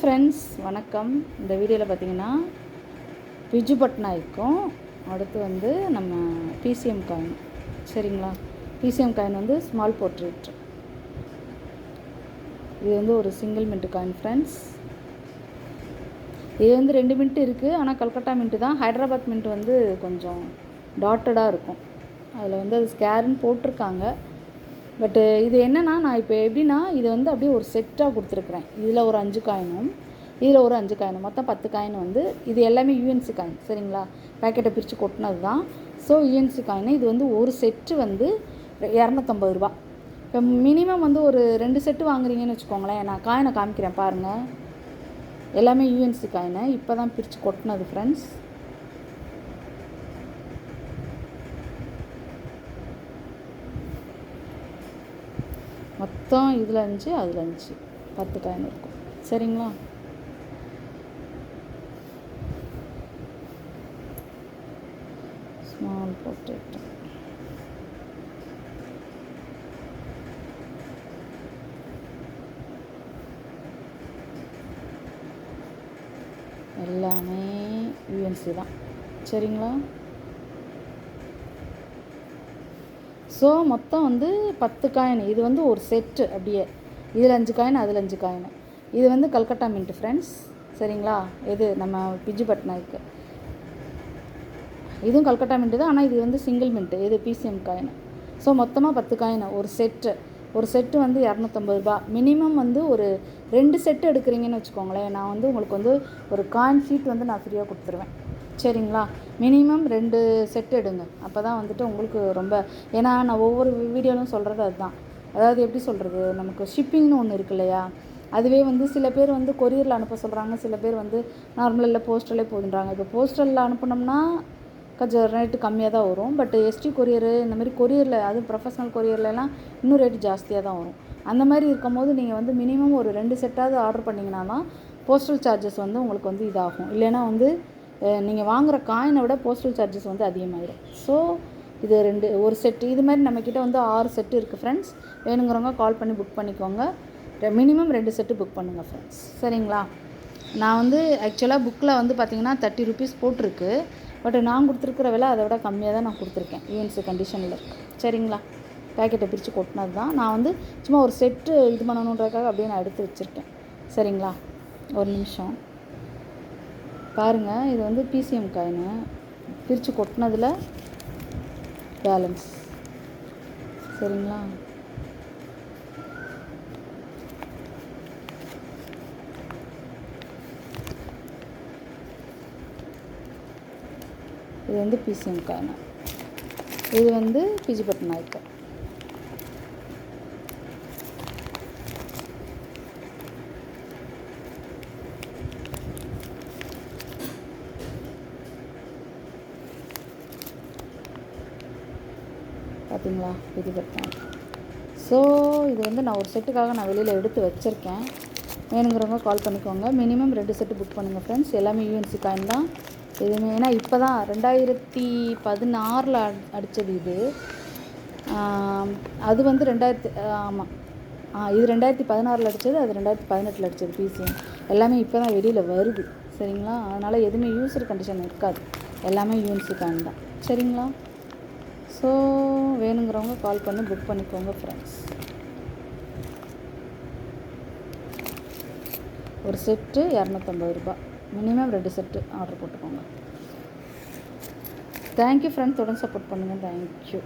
Friends, வணக்கம். இந்த வீடியோவில் பார்த்தீங்கன்னா பிஜு பட்நாயக்கும் அடுத்து வந்து நம்ம பிசிஎம் காயின். சரிங்களா? பிசிஎம் காயின் வந்து ஸ்மால் போர்ட்ரேட். இது வந்து ஒரு சிங்கிள் மின்ட் காயின் ஃப்ரெண்ட்ஸ். இது வந்து 2 மின்ட் இருக்குது. ஆனால் கல்கட்டா மின்ட்டு தான். ஹைதராபாத் மின்ட் வந்து கொஞ்சம் டாட்டடாக இருக்கும். அதில் வந்து அது ஸ்கேர்னு போட்டிருக்காங்க. பட்டு இது என்னென்னா, நான் இப்போ எப்படின்னா இதை வந்து அப்படியே ஒரு செட்டாக கொடுத்துருக்குறேன். இதில் ஒரு 5 காயினும் இதில் ஒரு 5 காயினும், மொத்தம் 10 காயின் வந்து இது எல்லாமே யூஎன்சி காயின். சரிங்களா? பேக்கெட்டை பிரித்து கொட்டினது தான். ஸோ யூஎன்சி காயின் இது வந்து ஒரு செட்டு வந்து 250 ரூபா. இப்போ மினிமம் வந்து ஒரு 2 செட்டு வாங்குறீங்கன்னு வச்சுக்கோங்களேன். நான் காயினை காமிக்கிறேன் பாருங்கள். எல்லாமே யூஎன்சி காயினை இப்போ தான் பிரித்து கொட்டினது ஃப்ரெண்ட்ஸ். மொத்தம் இதில் 5 அதில் 5 10 காயின் இருக்கும். சரிங்களா? ஸ்மால் போர்ட்ரேட் எல்லாமே யூஎன்சி தான். சரிங்களா? ஸோ மொத்தம் வந்து 10 காயின். இது வந்து ஒரு செட்டு அப்படியே. இதில் 5 காயின் அதில் 5 காயின். இது வந்து கல்கட்டா மின்ட் ஃப்ரெண்ட்ஸ். சரிங்களா? இது நம்ம பிஜு பட்நாயக்கு. இதுவும் கல்கட்டா மின்ட்டு தான். ஆனால் இது வந்து சிங்கிள் மின்ட்டு. இது பிசிஎம் காயின். ஸோ மொத்தமாக 10 காயின் ஒரு செட்டு. ஒரு செட்டு வந்து 250 ரூபா. மினிமம் வந்து ஒரு 2 செட்டு எடுக்கிறீங்கன்னு வச்சுக்கோங்களேன். நான் வந்து உங்களுக்கு வந்து ஒரு காயின் ஷீட் வந்து நான் ஃப்ரீயாக கொடுத்துருவேன். சரிங்களா? மினிமம் 2 செட்டு எடுங்க. அப்போ தான் வந்துட்டு உங்களுக்கு ரொம்ப, ஏன்னா நான் ஒவ்வொரு வீடியோலும் சொல்கிறது அதுதான். அதாவது எப்படி சொல்கிறது, நமக்கு ஷிப்பிங்னு ஒன்று இருக்கு இல்லையா? அதுவே வந்து சில பேர் வந்து கொரியரில் அனுப்ப சொல்கிறாங்க, சில பேர் வந்து நார்மலாக இல்லை போஸ்டலே போதுன்றாங்க. இப்போ போஸ்டலில் அனுப்பினோம்னா கொஞ்சம் ரேட்டு கம்மியாக தான் வரும். பட் எஸ்டி கொரியரு இந்த மாதிரி கொரியரில், அதுவும் ப்ரொஃபஷ்னல் கொரியர்லாம் இன்னும் ரேட்டு ஜாஸ்தியாக தான் வரும். அந்த மாதிரி இருக்கும் போது நீங்கள் வந்து மினிமம் ஒரு 2 செட்டாவது ஆர்டர் பண்ணிங்கன்னா தான் போஸ்டல் சார்ஜஸ் வந்து உங்களுக்கு வந்து இதாகும். இல்லைன்னா வந்து நீங்கள் வாங்குகிற காயினை விட போஸ்டல் சார்ஜஸ் வந்து அதிகமாகிடும். ஸோ இது ஒரு செட்டு. இது மாதிரி நம்மக்கிட்ட வந்து 6 செட்டு இருக்குது ஃப்ரெண்ட்ஸ். வேணுங்கிறவங்க கால் பண்ணி புக் பண்ணிக்கோங்க. மினிமம் 2 செட்டு புக் பண்ணுங்கள் ஃப்ரெண்ட்ஸ். சரிங்களா? நான் வந்து ஆக்சுவலாக புக்கில் வந்து பார்த்திங்கன்னா 30 ருபீஸ் போட்டிருக்கு. பட் நான் கொடுத்துருக்குற விலை அதை விட கம்மியாக தான் நான் கொடுத்துருக்கேன். யூஎன்சி கண்டிஷனில் இருக்குது. சரிங்களா? பேக்கெட்டை பிரித்து கொட்டினது தான். நான் வந்து சும்மா ஒரு செட்டு இது பண்ணணுன்றதுக்காக அப்படியே நான் எடுத்து வச்சுருக்கேன். சரிங்களா? ஒரு நிமிஷம் பாருங்கள். இது வந்து பிசிஎம் காயினு பிரித்து கொட்டினதில் பேலன்ஸ். சரிங்களா? இது வந்து பிசிஎம் காயின். இது வந்து பிஜு பட்நாயக்கு. பார்த்தீங்களா? பிஜு பட்நாயக்கு. ஸோ இது வந்து நான் ஒரு செட்டுக்காக நான் வெளியில் எடுத்து வச்சுருக்கேன். வேணுங்கிறவங்க கால் பண்ணிக்கோங்க. மினிமம் 2 செட்டு புக் பண்ணுங்கள் ஃப்ரெண்ட்ஸ். எல்லாமே யூஎன்சி காயின் தான். எதுவுமே, ஏன்னா இப்போ தான் 2016 அடித்தது இது. அது வந்து 2000, ஆமாம், இது 2016 அடித்தது, அது 2018 அடித்தது பிசிஎம். எல்லாமே இப்போ தான் வெளியில் வருது. சரிங்களா? அதனால் எதுவுமே யூசர் கண்டிஷன் இருக்காது. எல்லாமே யூஎன்சி காயின் தான். சரிங்களா? ஸோ வேணுங்கிறவங்க கால் பண்ணி புக் பண்ணிக்கோங்க ஃப்ரெண்ட்ஸ். ஒரு செட்டு 250 ரூபா. மினிமம் 2 செட்டு ஆர்டர் போட்டுக்கோங்க. Thank you friends. தொடர்ந்து சப்போர்ட் பண்ணுங்கள். தேங்க்யூ.